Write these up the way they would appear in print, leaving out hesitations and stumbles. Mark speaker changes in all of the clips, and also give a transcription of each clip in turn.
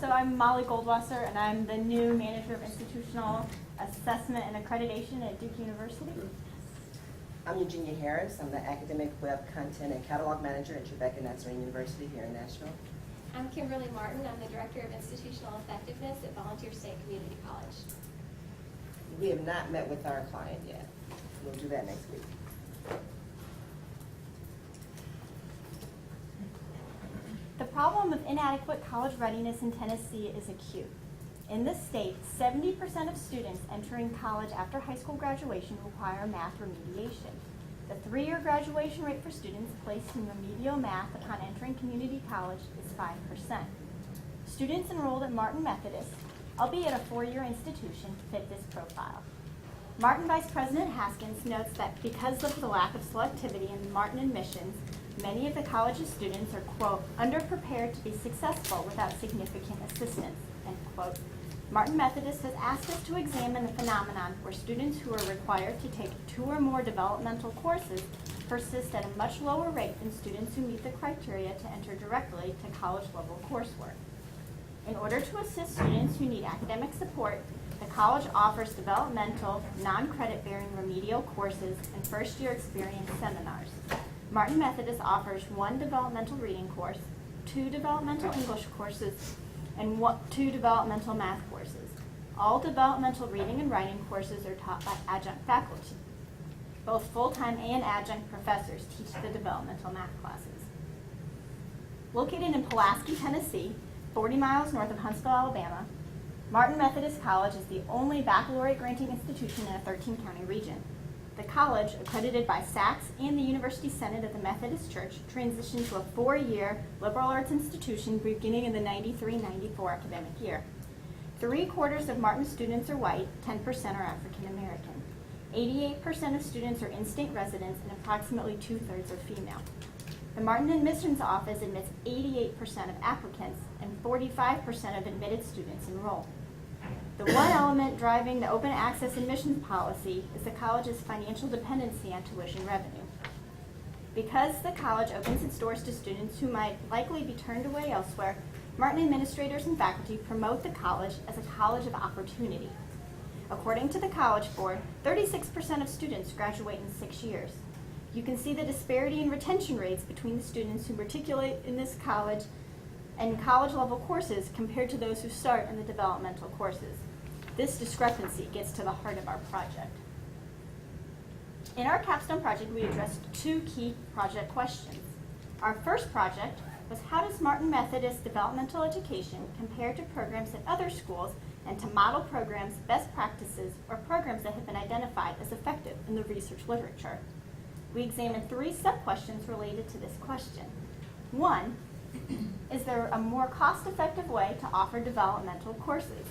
Speaker 1: So I'm Molly Goldwasser, and I'm the new Manager of Institutional Assessment and Accreditation at Duke University.
Speaker 2: I'm Eugenia Harris. I'm the Academic Web Content and Catalog Manager at Rebecca Nazarene University here in Nashville.
Speaker 3: I'm Kimberly Martin. I'm the Director of Institutional Effectiveness at Volunteer State Community College.
Speaker 2: We have not met with our client yet. We'll do that next week.
Speaker 1: The problem of inadequate college readiness in Tennessee is acute. In this state, 70% of students entering college after high school graduation require math remediation. The 3-year graduation rate for students placed in remedial math upon entering community college is 5%. Students enrolled at Martin Methodist, albeit a 4-year institution, fit this profile. Martin Vice President Haskins notes that because of the lack of selectivity in Martin admissions, many of the college's students are, quote, underprepared to be successful without significant assistance, end quote. Martin Methodist has asked us to examine the phenomenon where students who are required to take 2 or more developmental courses persist at a much lower rate than students who meet the criteria to enter directly to college-level coursework. In order to assist students who need academic support, the college offers developmental, non-credit-bearing remedial courses and first-year experience seminars. Martin Methodist offers 1 developmental reading course, 2 developmental English courses, and 2 developmental math courses. All developmental reading and writing courses are taught by adjunct faculty. Both full-time and adjunct professors teach the developmental math classes. Located in Pulaski, Tennessee, 40 miles north of Huntsville, Alabama, Martin Methodist College is the only baccalaureate granting institution in a 13-county region. The college, accredited by SACS and the University Senate of the Methodist Church, transitioned to a 4-year liberal arts institution beginning in the 93-94 academic year. 3/4 of Martin students are white, 10% are African American. 88% of students are in-state residents, and approximately 2/3 are female. The Martin Admissions Office admits 88% of applicants, and 45% of admitted students enroll. The one element driving the open access admissions policy is the college's financial dependency on tuition revenue. Because the college opens its doors to students who might likely be turned away elsewhere, Martin administrators and faculty promote the college as a college of opportunity. According to the College Board, 36% of students graduate in 6 years. You can see the disparity in retention rates between the students who matriculate in this college and college-level courses compared to those who start in the developmental courses. This discrepancy gets to the heart of our project. In our Capstone project, we addressed 2 key project questions. Our first project was, how does Martin Methodist developmental education compare to programs at other schools, and to model programs, best practices, or programs that have been identified as effective in the research literature. We examined 3 sub-questions related to this question. 1, is there a more cost-effective way to offer developmental courses?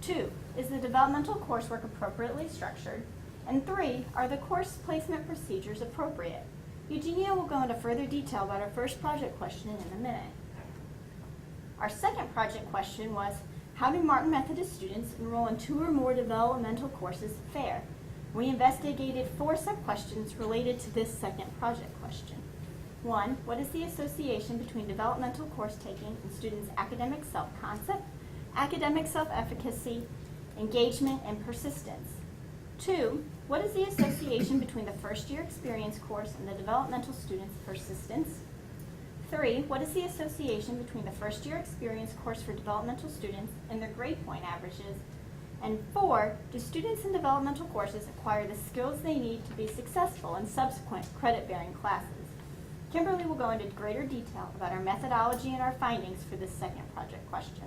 Speaker 1: 2, is the developmental coursework appropriately structured? And 3, are the course placement procedures appropriate? Eugenia will go into further detail about our first project question in a minute. Our second project question was, how do Martin Methodist students enroll in 2 or more developmental courses fair? We investigated 4 sub-questions related to this second project question. 1, what is the association between developmental course taking and students' academic self-concept, academic self-efficacy, engagement, and persistence? 2, what is the association between the first-year experience course and the developmental students' persistence? 3, what is the association between the first-year experience course for developmental students and their grade point averages? And 4, do students in developmental courses acquire the skills they need to be successful in subsequent credit-bearing classes? Kimberly will go into greater detail about our methodology and our findings for this second project question.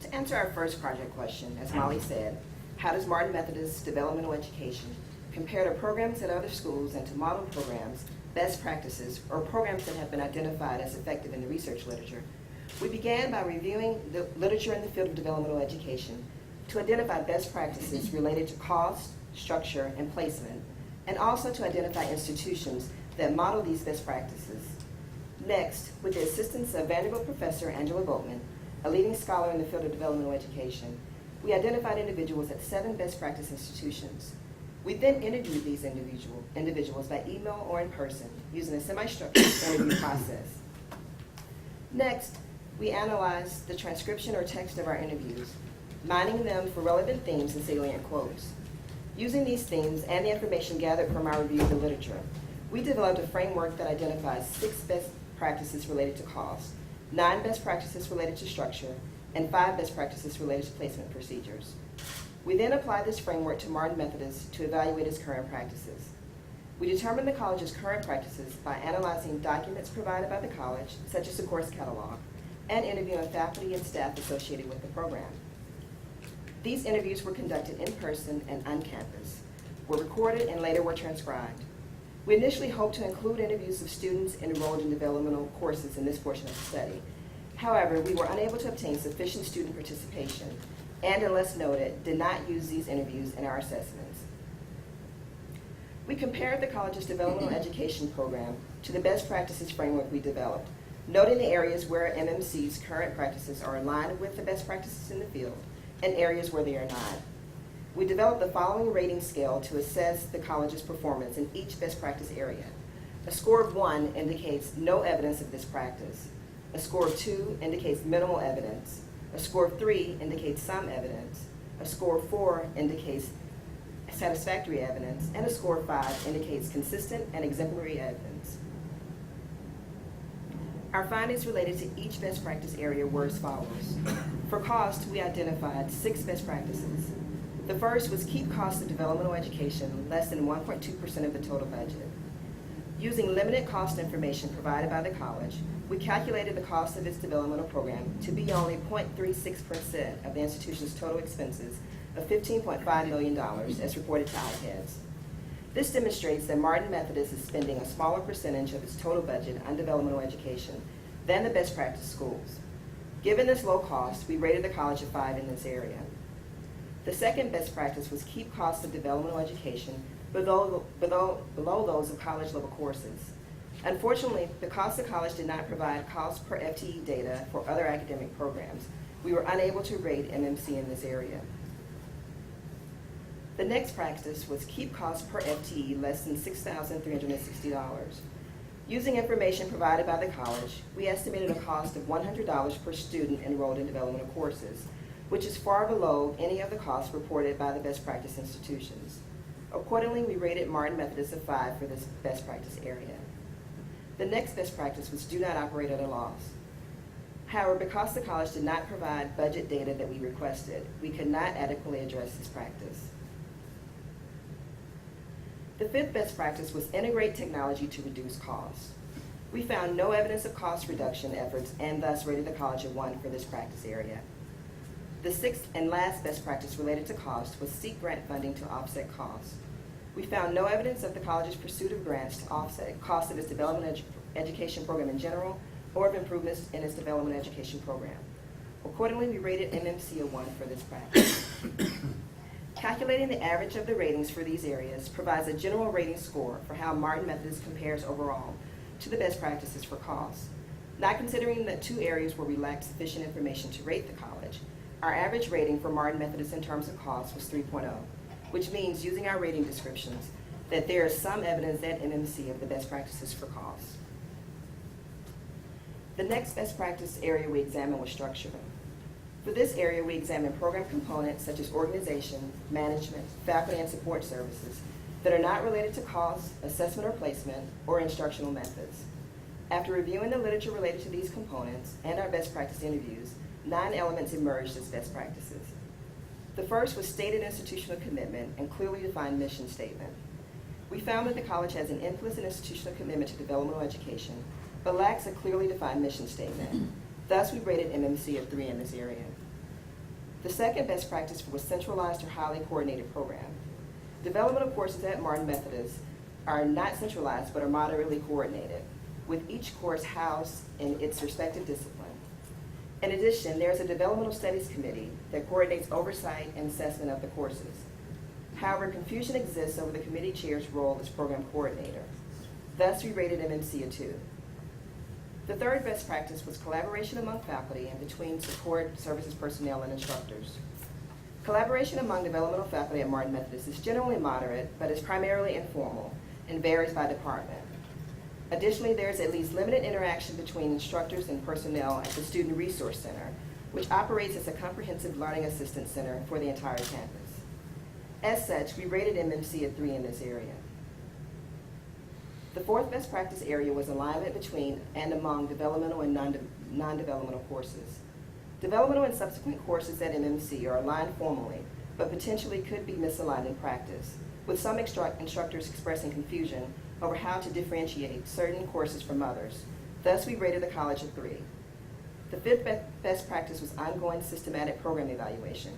Speaker 2: To answer our first project question, as Molly said, how does Martin Methodist developmental education compare to programs at other schools and to model programs, best practices, or programs that have been identified as effective in the research literature? We began by reviewing the literature in the field of developmental education to identify best practices related to cost, structure, and placement, and also to identify institutions that model these best practices. Next, with the assistance of Vanderbilt professor Angela Boatman, a leading scholar in the field of developmental education, we identified individuals at 7 best practice institutions. We then interviewed these individuals by email or in person using a semi-structured interview process. Next, we analyze the transcription or text of our interviews, mining them for relevant themes and salient quotes. Using these themes and the information gathered from our review of the literature, we developed a framework that identifies 6 best practices related to cost, 9 best practices related to structure, and 5 best practices related to placement procedures. We then applied this framework to Martin Methodist to evaluate its current practices. We determined the college's current practices by analyzing documents provided by the college, such as the course catalog, and interviewing faculty and staff associated with the program. These interviews were conducted in person and on campus, were recorded, and later were transcribed. We initially hoped to include interviews of students enrolled in developmental courses in this portion of the study. However, we were unable to obtain sufficient student participation, and unless noted, did not use these interviews in our assessments. We compared the college's developmental education program to the best practices framework we developed, noting the areas where MMC's current practices are aligned with the best practices in the field and areas where they are not. We developed the following rating scale to assess the college's performance in each best practice area. A score of 1 indicates no evidence of this practice. A score of 2 indicates minimal evidence. A score of 3 indicates some evidence. A score of 4 indicates satisfactory evidence. And a score of 5 indicates consistent and exemplary evidence. Our findings related to each best practice area were as follows. For cost, we identified 6 best practices. The first was keep cost of developmental education less than 1.2% of the total budget. Using limited cost information provided by the college, we calculated the cost of its developmental program to be only 0.36% of the institution's total expenses of $15.5 million as reported to IHEads. This demonstrates that Martin Methodist is spending a smaller percentage of its total budget on developmental education than the best practice schools. Given this low cost, we rated the college a 5 in this area. The second best practice was keep costs of developmental education below those of college-level courses. Unfortunately, because the college did not provide cost per FTE data for other academic programs, we were unable to rate MMC in this area. The next practice was keep costs per FTE less than $6,360. Using information provided by the college, we estimated a cost of $100 per student enrolled in developmental courses, which is far below any of the costs reported by the best practice institutions. Accordingly, we rated Martin Methodist a 5 for this best practice area. The next best practice was do not operate at a loss. However, because the college did not provide budget data that we requested, we could not adequately address this practice. The fifth best practice was integrate technology to reduce costs. We found no evidence of cost reduction efforts and thus rated the college a 1 for this practice area. The sixth and last best practice related to cost was seek grant funding to offset costs. We found no evidence of the college's pursuit of grants to offset costs of its development education program in general or of improvements in its development education program. Accordingly, we rated MMC a 1 for this practice. Calculating the average of the ratings for these areas provides a general rating score for how Martin Methodist compares overall to the best practices for costs. Not considering the 2 areas where we lacked sufficient information to rate the college, our average rating for Martin Methodist in terms of cost was 3.0, which means, using our rating descriptions, that there is some evidence at MMC of the best practices for costs. The next best practice area we examined was structure. For this area, we examined program components such as organization, management, faculty, and support services that are not related to cost, assessment or placement, or instructional methods. After reviewing the literature related to these components and our best practice interviews, 9 elements emerged as best practices. The first was stated institutional commitment and clearly defined mission statement. We found that the college has an implicit institutional commitment to developmental education, but lacks a clearly defined mission statement. Thus, we rated MMC a 3 in this area. The second best practice was centralized or highly coordinated program. Developmental courses at Martin Methodist are not centralized but are moderately coordinated, with each course housed in its respective discipline. In addition, there is a developmental studies committee that coordinates oversight and assessment of the courses. However, confusion exists over the committee chair's role as program coordinator. Thus, we rated MMC a 2. The third best practice was collaboration among faculty and between support services personnel and instructors. Collaboration among developmental faculty at Martin Methodist is generally moderate, but is primarily informal and varies by department. Additionally, there is at least limited interaction between instructors and personnel at the Student Resource Center, which operates as a comprehensive learning assistance center for the entire campus. As such, we rated MMC a 3 in this area. The fourth best practice area was alignment between and among developmental and non-developmental courses. Developmental and subsequent courses at MMC are aligned formally, but potentially could be misaligned in practice, with some instructors expressing confusion over how to differentiate certain courses from others. Thus, we rated the college a 3. The fifth best practice was ongoing systematic program evaluation.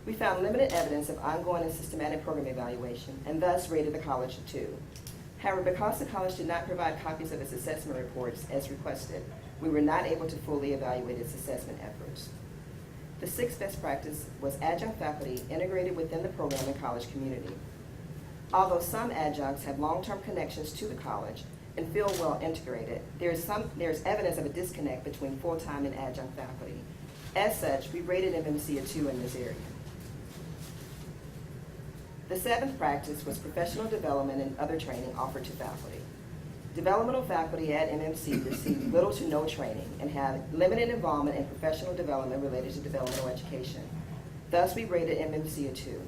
Speaker 2: We found limited evidence of ongoing and systematic program evaluation, and thus rated the college a 2. However, because the college did not provide copies of its assessment reports as requested, we were not able to fully evaluate its assessment efforts. The sixth best practice was adjunct faculty integrated within the program and college community. Although some adjuncts have long-term connections to the college and feel well integrated, there is evidence of a disconnect between full-time and adjunct faculty. As such, we rated MMC a 2 in this area. The seventh practice was professional development and other training offered to faculty. Developmental faculty at MMC receive little to no training and have limited involvement in professional development related to developmental education. Thus, we rated MMC a 2.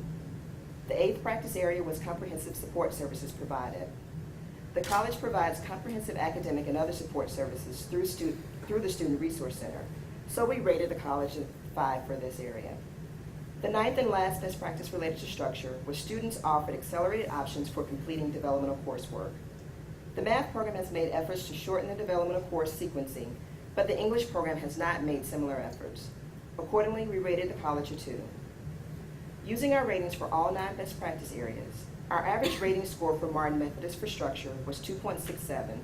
Speaker 2: The eighth practice area was comprehensive support services provided. The college provides comprehensive academic and other support services through the Student Resource Center, so we rated the college a 5 for this area. The ninth and last best practice related to structure was students offered accelerated options for completing developmental coursework. The math program has made efforts to shorten the developmental course sequencing, but the English program has not made similar efforts. Accordingly, we rated the college a 2. Using our ratings for all 9 best practice areas, our average rating score for Martin Methodist for structure was 2.67,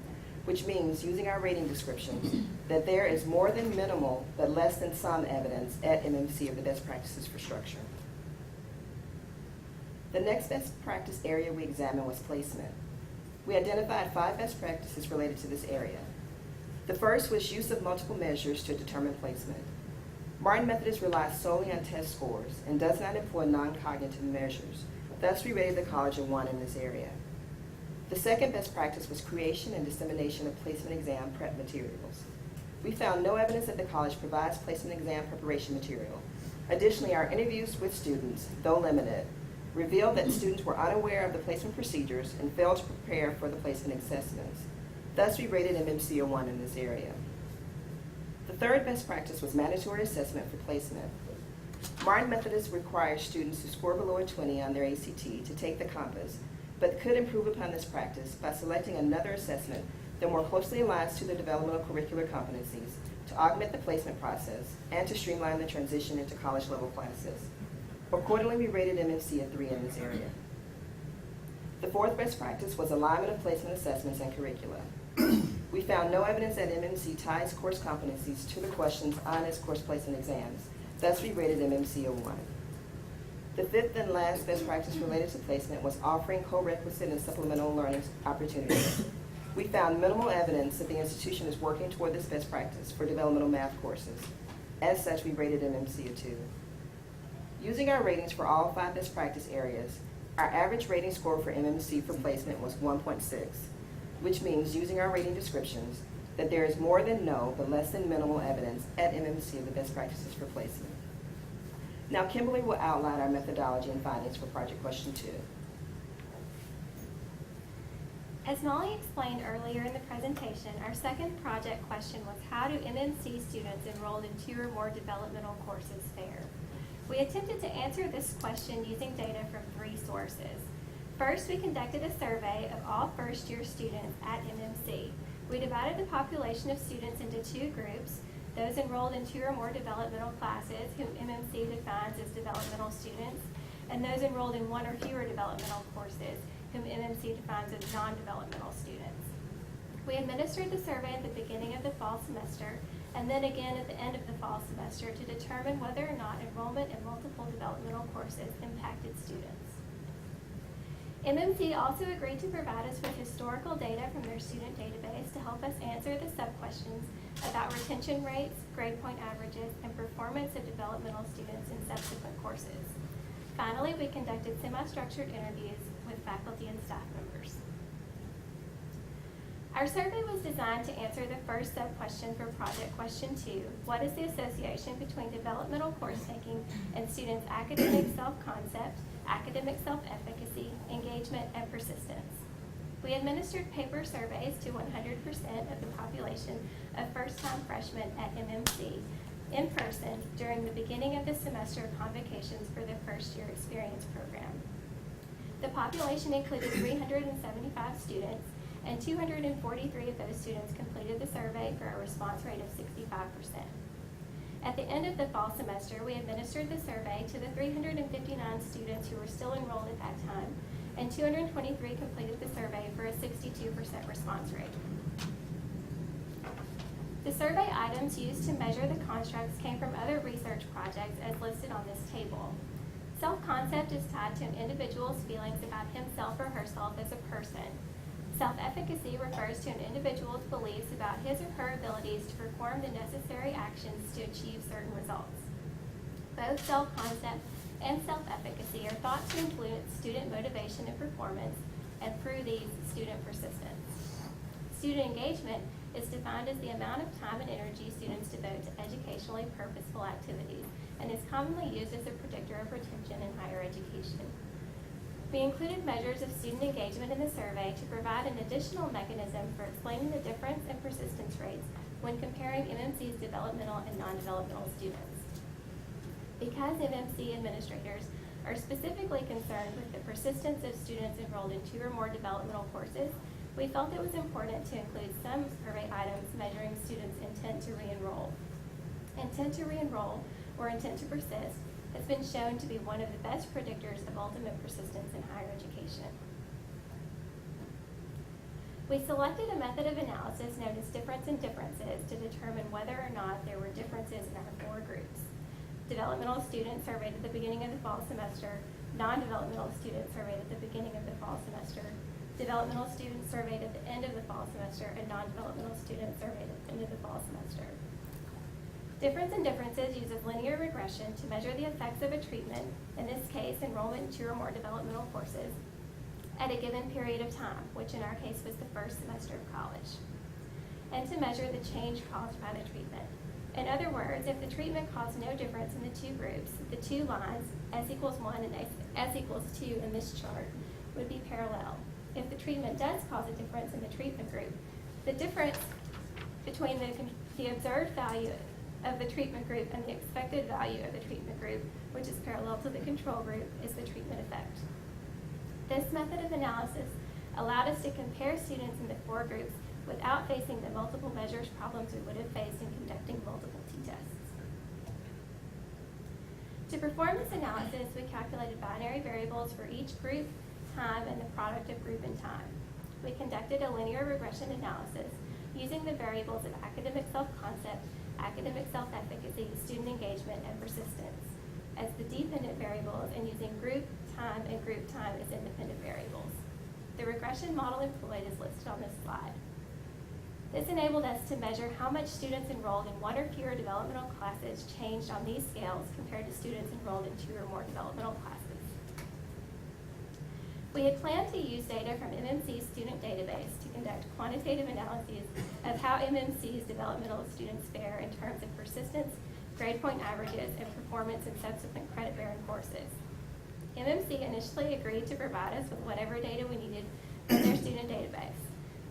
Speaker 2: which means, using our rating descriptions, that there is more than minimal but less than some evidence at MMC of the best practices for structure. The next best practice area we examined was placement. We identified 5 best practices related to this area. The first was use of multiple measures to determine placement. Martin Methodist relies solely on test scores and does not employ non-cognitive measures. Thus, we rated the college a 1 in this area. The second best practice was creation and dissemination of placement exam prep materials. We found no evidence that the college provides placement exam preparation material. Additionally, our interviews with students, though limited, revealed that students were unaware of the placement procedures and failed to prepare for the placement assessments. Thus, we rated MMC a 1 in this area. The third best practice was mandatory assessment for placement. Martin Methodist requires students to score below a 20 on their ACT to take the compass, but could improve upon this practice by selecting another assessment that more closely aligns to the developmental curricular competencies to augment the placement process and to streamline the transition into college-level classes. Accordingly, we rated MMC a 3 in this area. The fourth best practice was alignment of placement assessments and curricula. We found no evidence that MMC ties course competencies to the questions on its course placement exams. Thus, we rated MMC a 1. The fifth and last best practice related to placement was offering co-requisite and supplemental learning opportunities. We found minimal evidence that the institution is working toward this best practice for developmental math courses. As such, we rated MMC a 2. Using our ratings for all 5 best practice areas, our average rating score for MMC for placement was 1.6, which means, using our rating descriptions, that there is more than no but less than minimal evidence at MMC of the best practices for placement. Now, Kimberly will outline our methodology and findings for project question 2.
Speaker 3: As Molly explained earlier in the presentation, our second project question was, how do MMC students enrolled in 2 or more developmental courses fare? We attempted to answer this question using data from 3 sources. First, we conducted a survey of all first-year students at MMC. We divided the population of students into 2 groups, those enrolled in 2 or more developmental classes, whom MMC defines as developmental students, and those enrolled in 1 or fewer developmental courses, whom MMC defines as non-developmental students. We administered the survey at the beginning of the fall semester, and then again at the end of the fall semester to determine whether or not enrollment in multiple developmental courses impacted students. MMC also agreed to provide us with historical data from their student database to help us answer the sub-questions about retention rates, grade point averages, and performance of developmental students in subsequent courses. Finally, we conducted semi-structured interviews with faculty and staff members. Our survey was designed to answer the first sub-question for project question 2. What is the association between developmental course taking and students' academic self-concept, academic self-efficacy, engagement, and persistence? We administered paper surveys to 100% of the population of first-time freshmen at MMC in person during the beginning of the semester convocations for the first-year experience program. The population included 375 students, and 243 of those students completed the survey for a response rate of 65%. At the end of the fall semester, we administered the survey to the 359 students who were still enrolled at that time, and 223 completed the survey for a 62% response rate. The survey items used to measure the constructs came from other research projects as listed on this table. Self-concept is tied to an individual's feelings about himself or herself as a person. Self-efficacy refers to an individual's beliefs about his or her abilities to perform the necessary actions to achieve certain results. Both self-concept and self-efficacy are thought to influence student motivation and performance, and through these, student persistence. Student engagement is defined as the amount of time and energy students devote to educationally purposeful activities, and is commonly used as a predictor of retention in higher education. We included measures of student engagement in the survey to provide an additional mechanism for explaining the difference in persistence rates when comparing MMC's developmental and non-developmental students. Because MMC administrators are specifically concerned with the persistence of students enrolled in 2 or more developmental courses, we felt it was important to include some survey items measuring students' intent to re-enroll. Intent to re-enroll, or intent to persist, has been shown to be one of the best predictors of ultimate persistence in higher education. We selected a method of analysis known as difference in differences to determine whether or not there were differences in our 4 groups. Developmental students surveyed at the beginning of the fall semester, non-developmental students surveyed at the beginning of the fall semester, developmental students surveyed at the end of the fall semester, and non-developmental students surveyed at the end of the fall semester. Difference in differences uses linear regression to measure the effects of a treatment, in this case enrollment in 2 or more developmental courses, at a given period of time, which in our case was the first semester of college, and to measure the change caused by the treatment. In other words, if the treatment caused no difference in the 2 groups, the 2 lines, S equals 1 and S equals 2 in this chart, would be parallel. If the treatment does cause a difference in the treatment group, the difference between the observed value of the treatment group and the expected value of the treatment group, which is parallel to the control group, is the treatment effect. This method of analysis allowed us to compare students in the 4 groups without facing the multiple measures problems we would have faced in conducting multiple t-tests. To perform this analysis, we calculated binary variables for each group, time, and the product of group and time. We conducted a linear regression analysis using the variables of academic self-concept, academic self-efficacy, student engagement, and persistence as the dependent variables, and using group time and group time as independent variables. The regression model employed is listed on this slide. This enabled us to measure how much students enrolled in 1 or fewer developmental classes changed on these scales compared to students enrolled in 2 or more developmental classes. We had planned to use data from MMC's student database to conduct quantitative analyses of how MMC's developmental students fare in terms of persistence, grade point averages, and performance in subsequent credit-bearing courses. MMC initially agreed to provide us with whatever data we needed from their student database.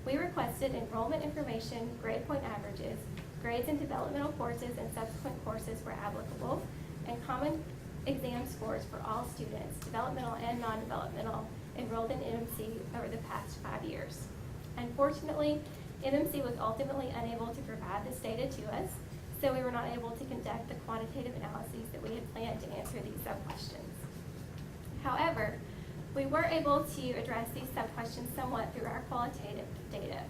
Speaker 3: We requested enrollment information, grade point averages, grades in developmental courses and subsequent courses where applicable, and common exam scores for all students, developmental and non-developmental, enrolled in MMC over the past 5 years. Unfortunately, MMC was ultimately unable to provide this data to us, so we were not able to conduct the quantitative analyses that we had planned to answer these sub-questions. However, we were able to address these sub-questions somewhat through our qualitative data.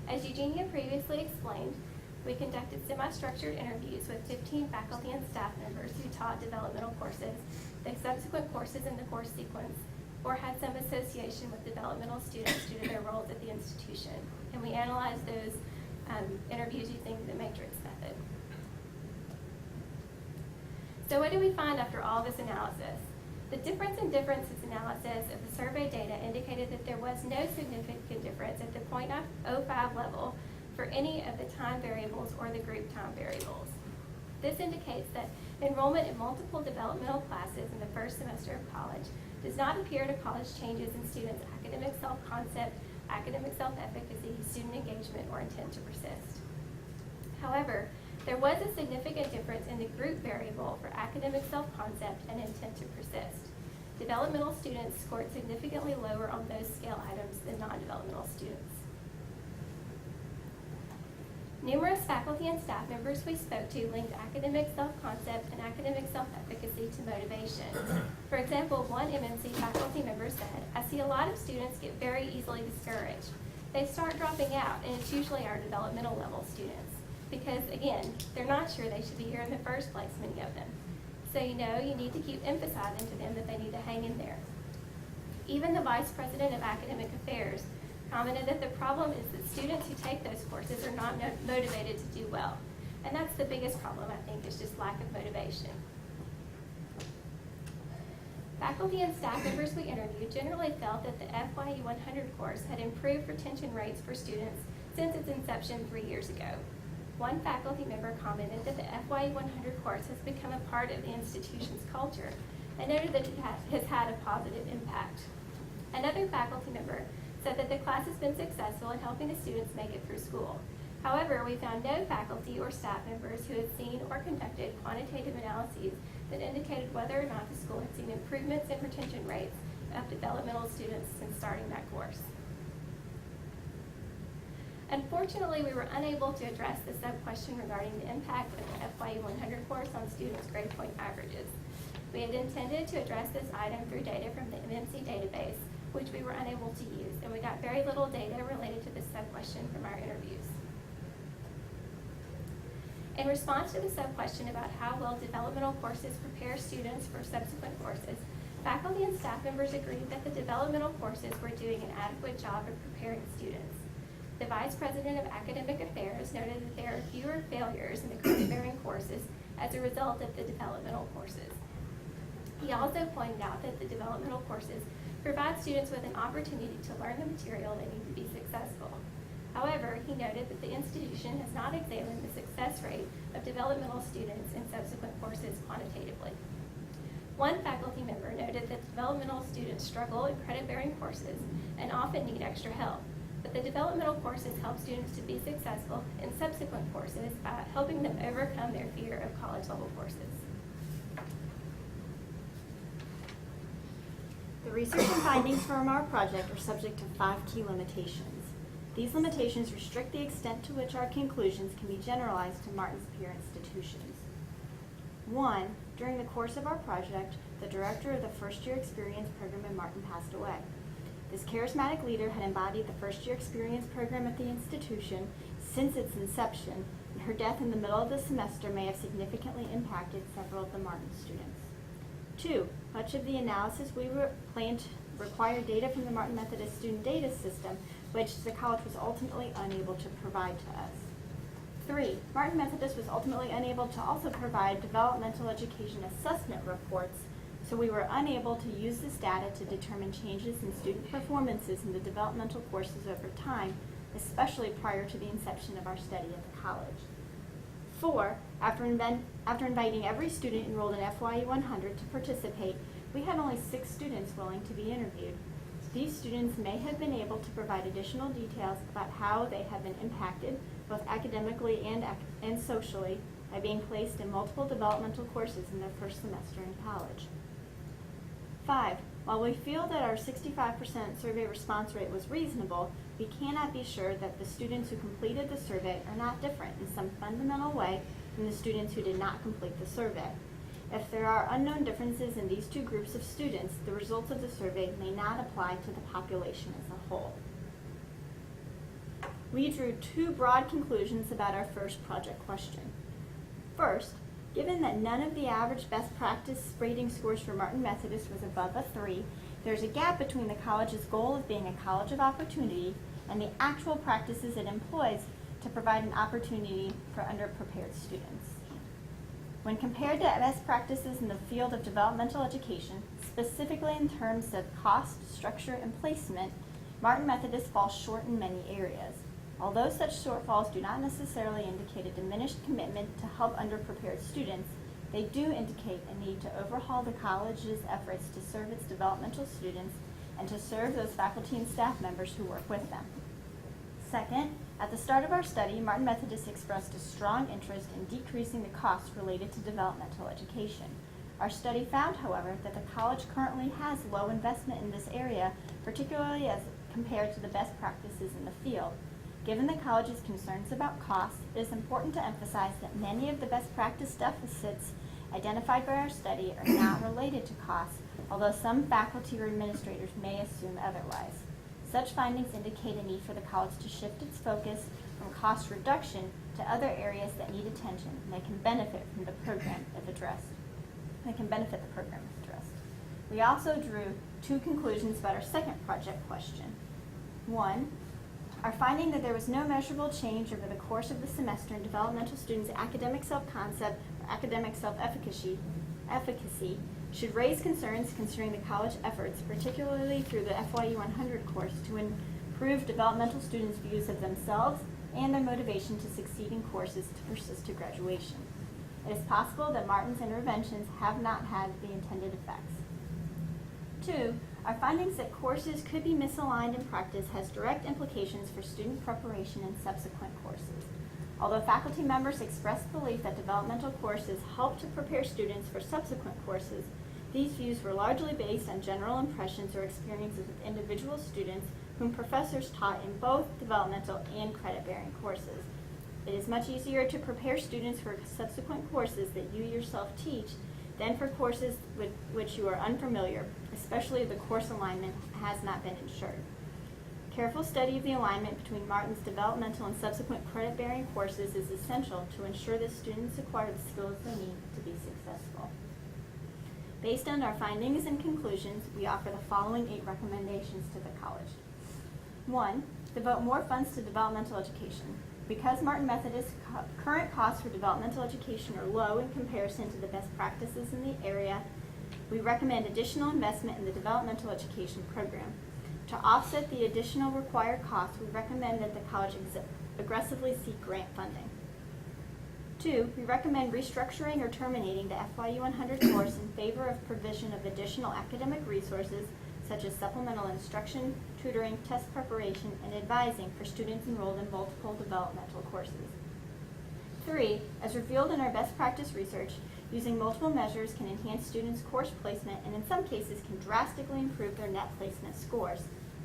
Speaker 3: As Eugenia previously explained, we conducted semi-structured interviews with 15 faculty and staff members who taught developmental courses, the subsequent courses in the course sequence, or had some association with developmental students due to their roles at the institution. And we analyzed those interviews using the matrix method. So what did we find after all this analysis? The difference in differences analysis of the survey data indicated that there was no significant difference at the point 0.05 level for any of the time variables or the group time variables. This indicates that enrollment in multiple developmental classes in the first semester of college does not appear to cause changes in students' academic self-concept, academic self-efficacy, student engagement, or intent to persist. However, there was a significant difference in the group variable for academic self-concept and intent to persist. Developmental students scored significantly lower on those scale items than non-developmental students. Numerous faculty and staff members we spoke to linked academic self-concept and academic self-efficacy to motivation. For example, one MMC faculty member said, "I see a lot of students get very easily discouraged. They start dropping out, and it's usually our developmental level students. Because, again, they're not sure they should be here in the first place, many of them. So you need to keep emphasizing to them that they need to hang in there." Even the Vice President of Academic Affairs commented that the problem is that students who take those courses are not motivated to do well. And that's the biggest problem, I think, is just lack of motivation. Faculty and staff members we interviewed generally felt that the FYE 100 course had improved retention rates for students since its inception 3 years ago. One faculty member commented that the FYE 100 course has become a part of the institution's culture and noted that it has had a positive impact. Another faculty member said that the class has been successful in helping the students make it through school. However, we found no faculty or staff members who had seen or conducted quantitative analyses that indicated whether or not the school had seen improvements in retention rates of developmental students since starting that course. Unfortunately, we were unable to address the sub-question regarding the impact of the FYE 100 course on students' grade point averages. We had intended to address this item through data from the MMC database, which we were unable to use, and we got very little data related to this sub-question from our interviews. In response to the sub-question about how well developmental courses prepare students for subsequent courses, faculty and staff members agreed that the developmental courses were doing an adequate job of preparing students. The Vice President of Academic Affairs noted that there are fewer failures in the credit-bearing courses as a result of the developmental courses. He also pointed out that the developmental courses provide students with an opportunity to learn the material they need to be successful. However, he noted that the institution has not examined the success rate of developmental students in subsequent courses quantitatively. One faculty member noted that developmental students struggle in credit-bearing courses and often need extra help, but the developmental courses help students to be successful in subsequent courses by helping them overcome their fear of college-level courses.
Speaker 1: The research and findings from our project are subject to 5 key limitations. These limitations restrict the extent to which our conclusions can be generalized to Martin's peer institutions. 1, during the course of our project, the director of the first-year experience program in Martin passed away. This charismatic leader had embodied the first-year experience program at the institution since its inception, and her death in the middle of the semester may have significantly impacted several of the Martin students. 2, much of the analysis we planned required data from the Martin Methodist student data system, which the college was ultimately unable to provide to us. 3, Martin Methodist was ultimately unable to also provide developmental education assessment reports, so we were unable to use this data to determine changes in student performances in the developmental courses over time, especially prior to the inception of our study at the college. 4, after inviting every student enrolled in FYE 100 to participate, we had only 6 students willing to be interviewed. These students may have been able to provide additional details about how they have been impacted, both academically and socially, by being placed in multiple developmental courses in their first semester in college. 5, while we feel that our 65% survey response rate was reasonable, we cannot be sure that the students who completed the survey are not different in some fundamental way from the students who did not complete the survey. If there are unknown differences in these 2 groups of students, the results of the survey may not apply to the population as a whole. We drew 2 broad conclusions about our first project question. First, given that none of the average best practice rating scores for Martin Methodist was above a 3, there's a gap between the college's goal of being a college of opportunity and the actual practices it employs to provide an opportunity for underprepared students. When compared to best practices in the field of developmental education, specifically in terms of cost, structure, and placement, Martin Methodist falls short in many areas. Although such shortfalls do not necessarily indicate a diminished commitment to help underprepared students, they do indicate a need to overhaul the college's efforts to serve its developmental students and to serve those faculty and staff members who work with them. Second, at the start of our study, Martin Methodist expressed a strong interest in decreasing the costs related to developmental education. Our study found, however, that the college currently has low investment in this area, particularly as compared to the best practices in the field. Given the college's concerns about costs, it is important to emphasize that many of the best practice deficits identified by our study are not related to costs, although some faculty or administrators may assume otherwise. Such findings indicate a need for the college to shift its focus from cost reduction to other areas that need attention and that can benefit from the program if addressed. We also drew two conclusions about our second project question. One, our finding that there was no measurable change over the course of the semester in developmental students' academic self-concept or academic self-efficacy should raise concerns concerning the college efforts, particularly through the FYU 100 course, to improve developmental students' views of themselves and their motivation to succeed in courses to persist to graduation. It is possible that Martin's interventions have not had the intended effects. Two, our findings that courses could be misaligned in practice has direct implications for student preparation in subsequent courses. Although faculty members expressed belief that developmental courses help to prepare students for subsequent courses, these views were largely based on general impressions or experiences with individual students whom professors taught in both developmental and credit-bearing courses. It is much easier to prepare students for subsequent courses that you yourself teach than for courses with which you are unfamiliar, especially if the course alignment has not been ensured. Careful study of the alignment between Martin's developmental and subsequent credit-bearing courses is essential to ensure that students acquire the skills they need to be successful. Based on our findings and conclusions, we offer the following 8 recommendations to the college. 1. Devote more funds to developmental education. Because Martin Methodist's current costs for developmental education are low in comparison to the best practices in the area, we recommend additional investment in the developmental education program. To offset the additional required costs, we recommend that the college aggressively seek grant funding. 2, we recommend restructuring or terminating the FYU 100 course in favor of provision of additional academic resources such as supplemental instruction, tutoring, test preparation, and advising for students enrolled in multiple developmental courses. 3, as revealed in our best practice research, using multiple measures can enhance students' course placement and in some cases can drastically improve their net placement scores.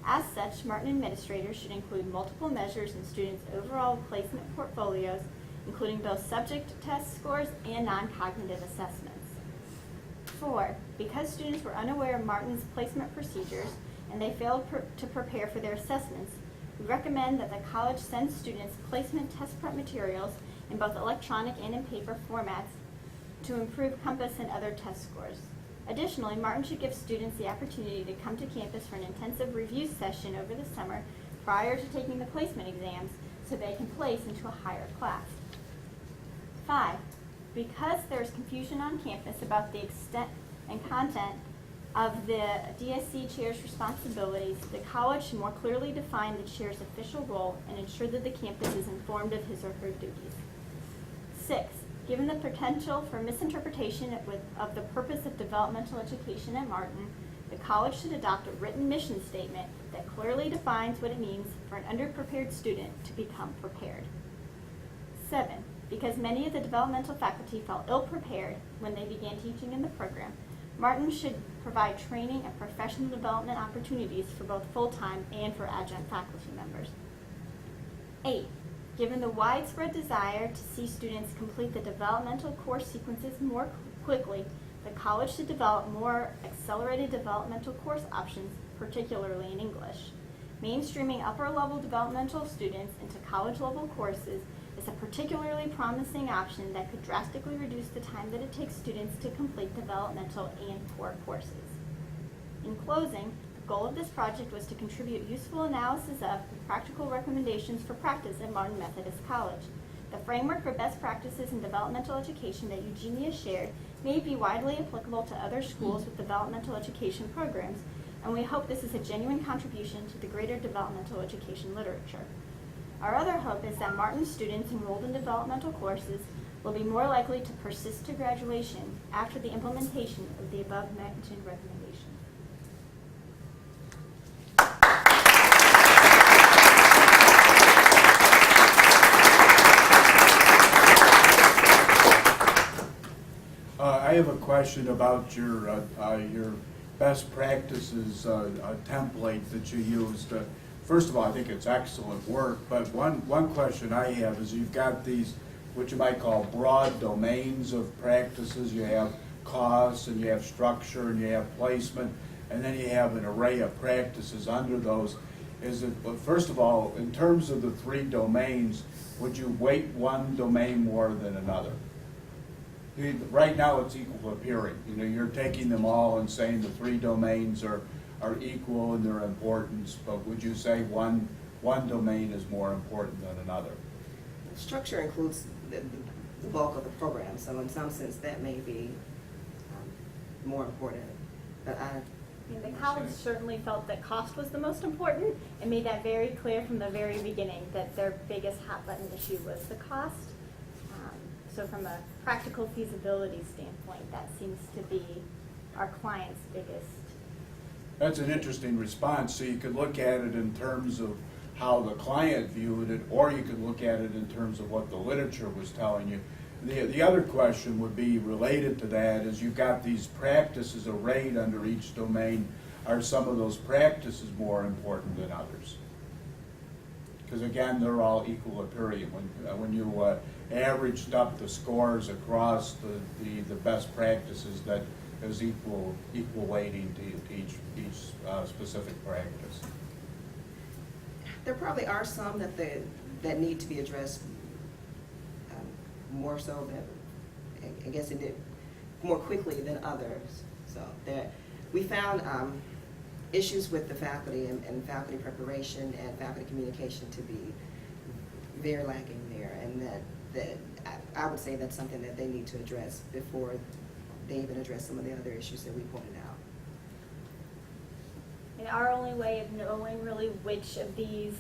Speaker 1: As such, Martin administrators should include multiple measures in students' overall placement portfolios, including both subject test scores and non-cognitive assessments. 4, because students were unaware of Martin's placement procedures and they failed to prepare for their assessments, we recommend that the college send students placement test prep materials in both electronic and in paper formats to improve Compass and other test scores. Additionally, Martin should give students the opportunity to come to campus for an intensive review session over the summer prior to taking the placement exams so they can place into a higher class. 5, because there is confusion on campus about the extent and content of the DSC chair's responsibilities, the college should more clearly define the chair's official role and ensure that the campus is informed of his or her duties. 6, given the potential for misinterpretation of the purpose of developmental education at Martin, the college should adopt a written mission statement that clearly defines what it means for an underprepared student to become prepared. 7, because many of the developmental faculty felt ill-prepared when they began teaching in the program, Martin should provide training and professional development opportunities for both full-time and for adjunct faculty members. 8, given the widespread desire to see students complete the developmental course sequences more quickly, the college should develop more accelerated developmental course options, particularly in English. Mainstreaming upper-level developmental students into college-level courses is a particularly promising option that could drastically reduce the time that it takes students to complete developmental and core courses. In closing, the goal of this project was to contribute useful analysis of and practical recommendations for practice at Martin Methodist College. The framework for best practices in developmental education that Eugenia shared may be widely applicable to other schools with developmental education programs, and we hope this is a genuine contribution to the greater developmental education literature. Our other hope is that Martin students enrolled in developmental courses will be more likely to persist to graduation after the implementation of the above-mentioned recommendations.
Speaker 4: I have a question about your best practices template that you used. First of all, I think it's excellent work, but one question I have is you've got these, what you might call broad domains of practices. You have costs, and you have structure, and you have placement, and then you have an array of practices under those. Well, first of all, in terms of the three domains, would you weight one domain more than another? Right now, it's equal appearing. You know, you're taking them all and saying the three domains are equal in their importance, but would you say one domain is more important than another?
Speaker 2: Structure includes the bulk of the program, so in some sense that may be more important. But
Speaker 1: The college certainly felt that cost was the most important and made that very clear from the very beginning that their biggest hot button issue was the cost. So from a practical feasibility standpoint, that seems to be our client's biggest.
Speaker 4: That's an interesting response. So you could look at it in terms of how the client viewed it, or you could look at it in terms of what the literature was telling you. The other question would be related to that is you've got these practices arrayed under each domain. Are some of those practices more important than others? Because again, they're all equal appearing. When you averaged up the scores across the best practices, that is equal weighting to each specific practice.
Speaker 2: there probably are some that need to be addressed more so than, I guess it did more quickly than others. So we found issues with the faculty and faculty preparation and faculty communication to be very lacking there, and that I would say that's something that they need to address before they even address some of the other issues that we pointed out.
Speaker 1: And our only way of knowing really which of these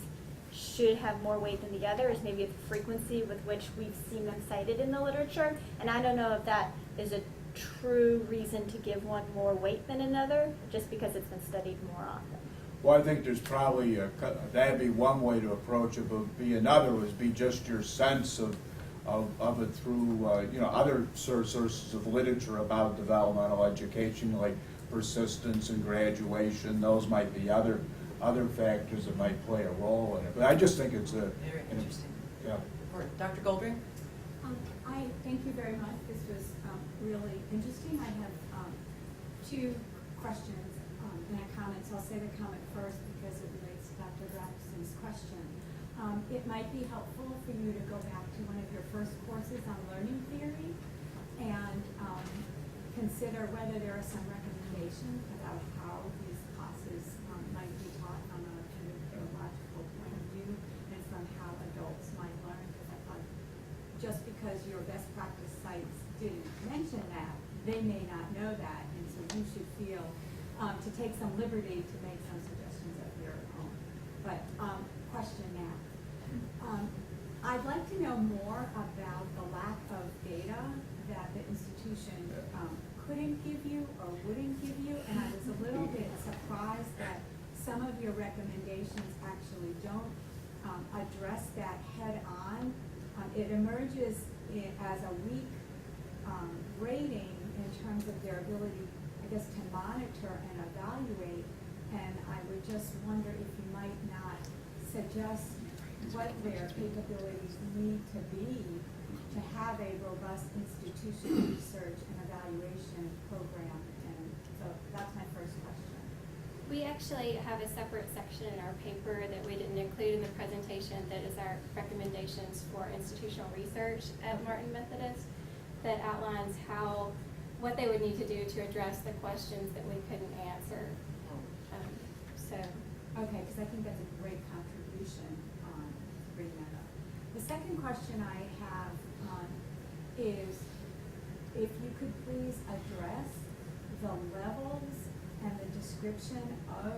Speaker 1: should have more weight than the other is maybe the frequency with which we've seen them cited in the literature. And I don't know if that is a true reason to give one more weight than another, just because it's been studied more often.
Speaker 4: Well, I think there's probably, that'd be one way to approach it, but another would be just your sense of it through, other sources of literature about developmental education, like persistence and graduation. Those might be other factors that might play a role in it. But I just think it's
Speaker 5: Very interesting.
Speaker 4: Yeah.
Speaker 5: Dr. Goldring?
Speaker 6: I thank you very much. This was really interesting. I have two questions and a comment. So I'll say the comment first because it relates to Dr. Braxton's question. It might be helpful for you to go back to one of your first courses on learning theory and consider whether there are some recommendations about how these classes might be taught from a kind of pedagogical point of view and from how adults might learn. Because I thought just because your best practice sites didn't mention that, they may not know that, and so you should feel to take some liberty to make some suggestions of your own. But question now. I'd like to know more about the lack of data that the institution couldn't give you or wouldn't give you, and I was a little bit surprised that some of your recommendations actually don't address that head on. It emerges as a weak rating in terms of their ability, I guess, to monitor and evaluate, and I would just wonder if you might not suggest what their capabilities need to be to have a robust institutional research and evaluation program. And so that's my first question.
Speaker 3: We actually have a separate section in our paper that we didn't include in the presentation that is our recommendations for institutional research at Martin Methodist that outlines what they would need to do to address the questions that we couldn't answer.
Speaker 6: Okay, because I think that's a great contribution to bring that up. The second question I have is if you could please address the levels and the description of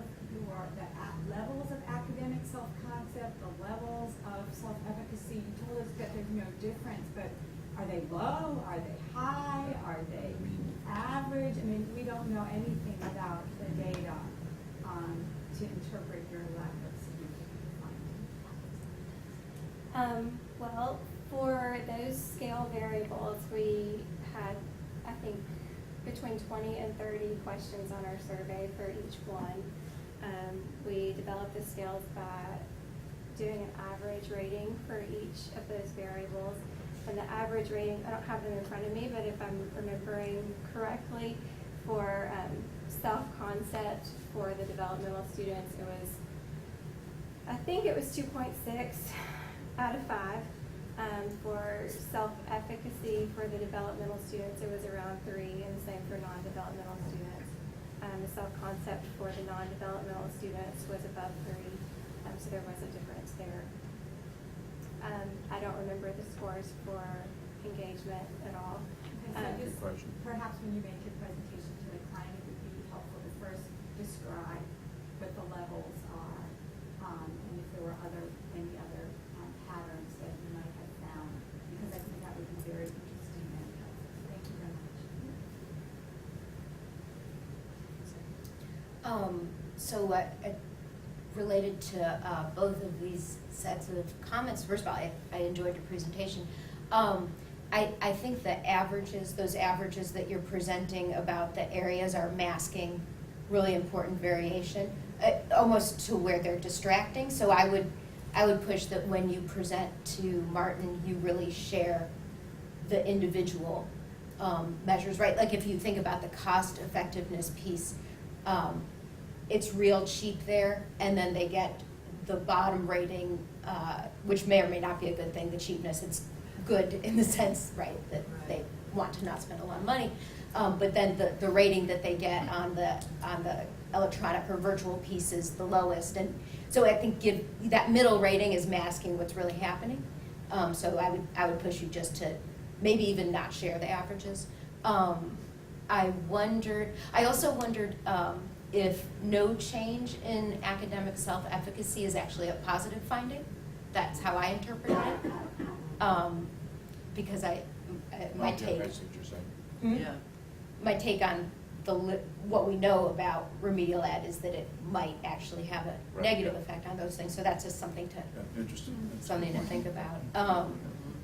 Speaker 6: levels of academic self-concept, the levels of self-efficacy. You told us that there's no difference, but are they low? Are they high? Are they average? I mean, we don't know anything without the data to interpret your lack of significant finding.
Speaker 3: Well, for those scale variables, we had, I think, between 20 and 30 questions on our survey for each one. We developed the scales by doing an average rating for each of those variables. And the average rating, I don't have them in front of me, but if I'm remembering correctly, for self-concept for the developmental students, it was, I think it was 2.6 out of 5. For self-efficacy for the developmental students, it was around 3, and the same for non-developmental students. The self-concept for the non-developmental students was above 3, so there was a difference there. I don't remember the scores for engagement at all.
Speaker 6: Okay, so
Speaker 4: Good question.
Speaker 6: perhaps when you make your presentation to the client, it would be helpful to first describe what the levels are, and if there were any other patterns that you might have found, because I think that would be very interesting and helpful. Thank you very much.
Speaker 7: Related to both of these sets of comments, first of all, I enjoyed your presentation. I think the averages, those averages that you're presenting about the areas are masking really important variation, almost to where they're distracting. So I would push that when you present to Martin, you really share the individual measures, right? Like if you think about the cost effectiveness piece, it's real cheap there, and then they get the bottom rating, which may or may not be a good thing, the cheapness. It's good in the sense, right, that they want to not spend a lot of money. But then the rating that they get on the electronic or virtual piece is the lowest. And so I think that middle rating is masking what's really happening. So I would push you just to maybe even not share the averages. I also wondered if no change in academic self-efficacy is actually a positive finding. That's how I interpreted it. Because my take,
Speaker 4: That's what you're saying.
Speaker 5: Yeah.
Speaker 7: my take on what we know about remedial ed is that it might actually have a
Speaker 4: Right,
Speaker 7: negative
Speaker 4: yeah.
Speaker 7: effect on those things. So that's just something to
Speaker 4: Yeah, interesting.
Speaker 7: think about.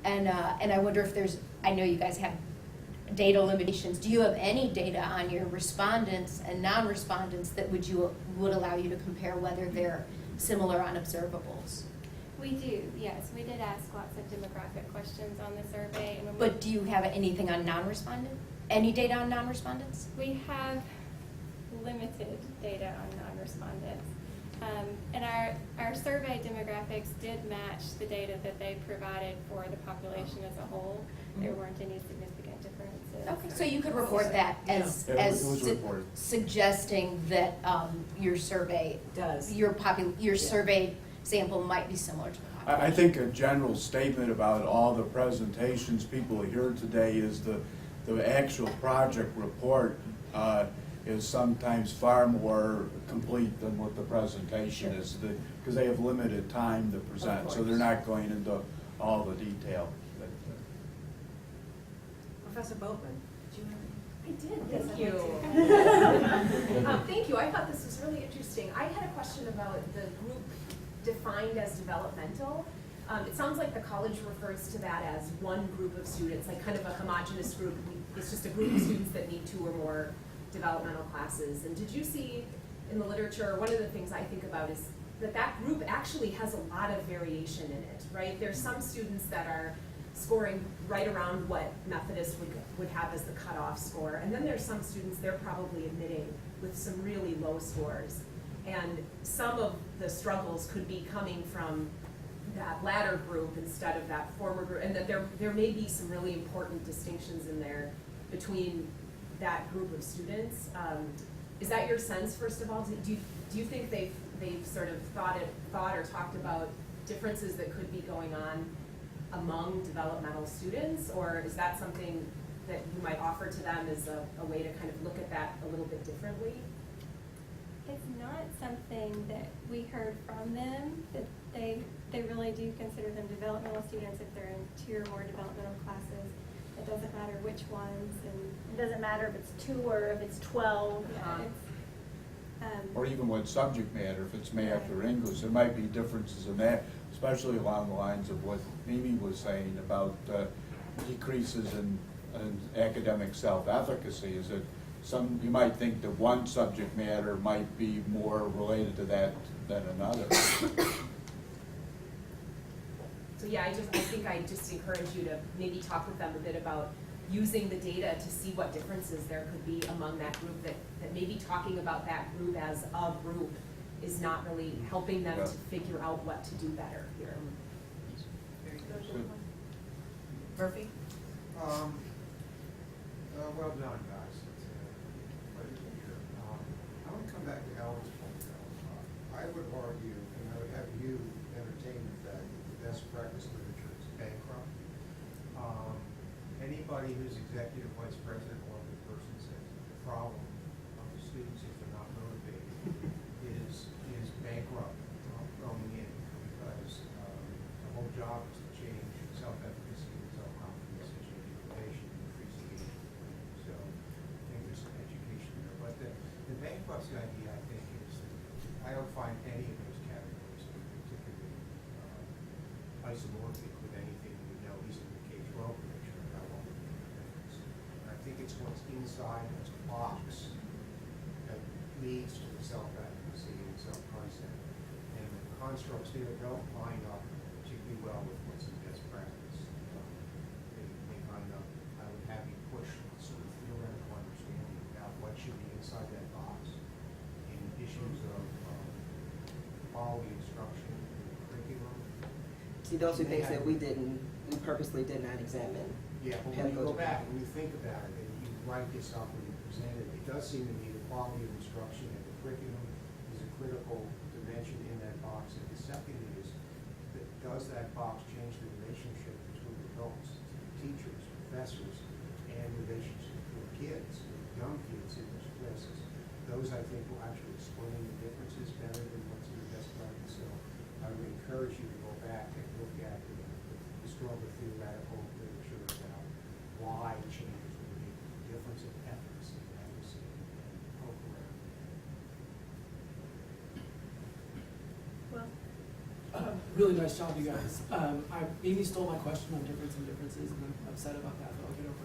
Speaker 7: And I wonder if I know you guys have data limitations. Do you have any data on your respondents and non-respondents that would allow you to compare whether they're similar on observables?
Speaker 3: We do, yes. We did ask lots of demographic questions on the survey. And
Speaker 7: But do you have anything on non-respondent? Any data on non-respondents?
Speaker 3: we have limited data on non-respondents. And our survey demographics did match the data that they provided for the population as a whole. There weren't any significant differences.
Speaker 7: Okay, so you could report that as,
Speaker 4: Yeah, it was reported.
Speaker 7: suggesting that your survey,
Speaker 5: Does.
Speaker 7: your survey sample might be similar to the population.
Speaker 4: I think a general statement about all the presentations people hear today is the actual project report is sometimes far more complete than what the presentation is, because they have limited time to present, so they're not going into all the detail.
Speaker 5: Professor Boatman, do you have any?
Speaker 8: I did,
Speaker 5: Yes,
Speaker 8: thank
Speaker 5: I'd
Speaker 8: you.
Speaker 5: like
Speaker 8: Thank you, I thought this was really interesting. I had a question about the group defined as developmental. It sounds like the college refers to that as one group of students, like kind of a homogeneous group. It's just a group of students that need 2 or more developmental classes. And did you see in the literature, one of the things I think about is that group actually has a lot of variation in it, right? There's some students that are scoring right around what Methodist would have as the cutoff score. And then there's some students they're probably admitting with some really low scores. And some of the struggles could be coming from that latter group instead of that former group. And that there may be some really important distinctions in there between that group of students. Is that your sense, first of all? Do you think they've sort of thought or talked about differences that could be going on among developmental students, or is that something that you might offer to them as a way to kind of look at that a little bit differently?
Speaker 3: It's not something that we heard from them, that they really do consider them developmental students if they're in 2 or more developmental classes. It doesn't matter which ones, and
Speaker 1: It doesn't matter if it's 2 or if it's 12.
Speaker 4: Or even what subject matter, if it's math or English, there might be differences in that, especially along the lines of what Mimi was saying about decreases in academic self-efficacy. Is it you might think that one subject matter might be more related to that than another.
Speaker 8: So yeah, I think I just encourage you to maybe talk with them a bit about using the data to see what differences there could be among that group, that maybe talking about that group as a group is not really helping them
Speaker 4: Yeah.
Speaker 8: to figure out what to do better here.
Speaker 5: Murphy?
Speaker 9: Well done, guys. It's pleasure to hear. I want to come back to Alan's point, though. I would argue, and I would have you entertain the fact that the best practice literature is bankrupt. Anybody who's executive vice president or the person says the problem of the students if they're not motivated is bankrupt going in, because the whole job is to change self-efficacy and self-confidence and change motivation and increase engagement. So I think there's some education there. But the bankruptcy idea, I think, is that I don't find any of those categories to be particularly isomorphic with anything we know, at least in the K-12 picture, about what would make a difference. And I think it's what's inside this box that leads to the self-efficacy and self-concept. And the constructs there don't line up particularly well with what's in best practice. They line up, I would have you push sort of theoretical understanding about what should be inside that box in issues of quality instruction and curriculum.
Speaker 2: See, those are things that we purposely did not examine.
Speaker 9: Yeah, but when you go back, when you think about it, and you write this up when you present it, it does seem to me the quality of instruction and the curriculum is a critical dimension in that box. And the second is, does that box change the relationship between adults, teachers, professors, and relationship with kids, with young kids in those classes? Those, I think, will actually explain the differences better than what's in the best practice. So I would encourage you to go back and look at the stronger theoretical literature about why changes will make a difference in efficacy and accuracy and poke around.
Speaker 1: Well,
Speaker 10: Really nice job, you guys. Mimi stole my question on difference and differences, and I'm upset about that, but I'll get over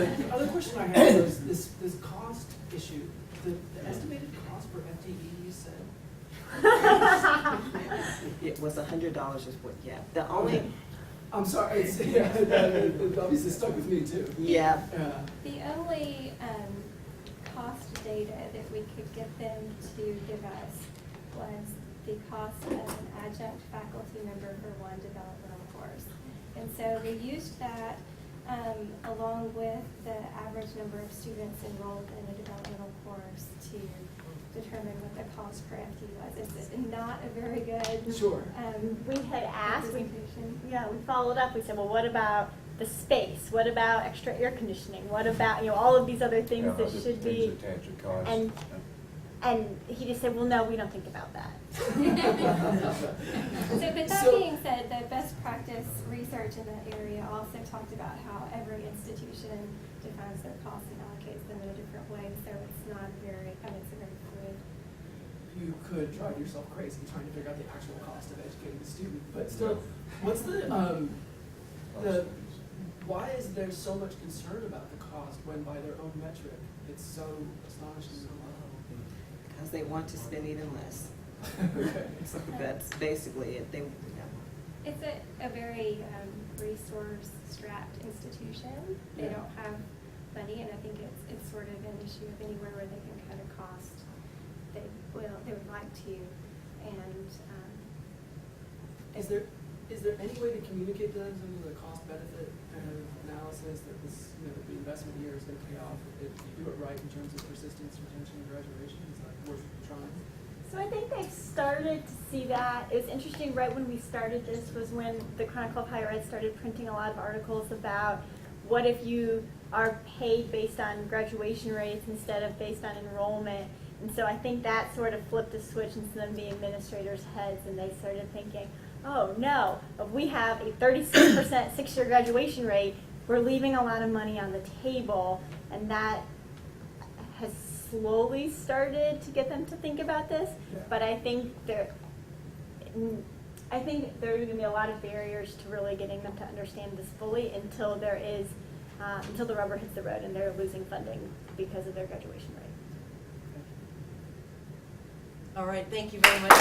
Speaker 10: it. The other question I had was this cost issue. The estimated cost per FTE, you said?
Speaker 2: It was $100 is what, yeah. The only,
Speaker 10: I'm sorry, it obviously stuck with me too.
Speaker 2: yeah.
Speaker 3: the only cost data that we could get them to give us was the cost of an adjunct faculty member for one developmental course. And so we used that along with the average number of students enrolled in a developmental course to determine what the cost per FTE was. It's not a very good
Speaker 10: Sure.
Speaker 1: we had asked, we
Speaker 3: representation.
Speaker 1: followed up, we said, well, what about the space? What about extra air conditioning? What about, all of these other things that
Speaker 4: other
Speaker 1: should
Speaker 4: things
Speaker 1: be?
Speaker 4: attached to cost.
Speaker 1: And he just said, well, no, we don't think about that.
Speaker 3: So, but that
Speaker 10: So-
Speaker 3: being said, the best practice research in that area also talked about how every institution defines their costs and allocates them in a different way. So it's not very, it's a very fluid.
Speaker 10: You could drive yourself crazy trying to figure out the actual cost of educating the student, but still, what's why is there so much concern about the cost when by their own metric, it's so astonishingly low?
Speaker 2: Because they want to spend even less.
Speaker 10: Okay.
Speaker 2: So that's basically it.
Speaker 3: It's a very resource-strapped institution. They
Speaker 2: Yeah.
Speaker 3: don't have money, and I think it's sort of an issue of anywhere where they can cut a cost. They would like to, and
Speaker 10: Is there any way to communicate to them some of the cost benefit kind of analysis that this, that the investment here is going to pay off if you do it right in terms of persistence, retention, and graduation? Is that worth trying?
Speaker 1: So I think they've started to see that. It was interesting, right when we started this was when the Chronicle of Higher Ed started printing a lot of articles about what if you are paid based on graduation rates instead of based on enrollment. And so I think that sort of flipped a switch in some of the administrators' heads, and they started thinking, oh no, if we have a 36% six-year graduation rate, we're leaving a lot of money on the table, and that has slowly started to get them to think about this.
Speaker 4: Yeah.
Speaker 1: But I think there are going to be a lot of barriers to really getting them to understand this fully until there is, until the rubber hits the road and they're losing funding because of their graduation rate.
Speaker 5: All right, thank you very much.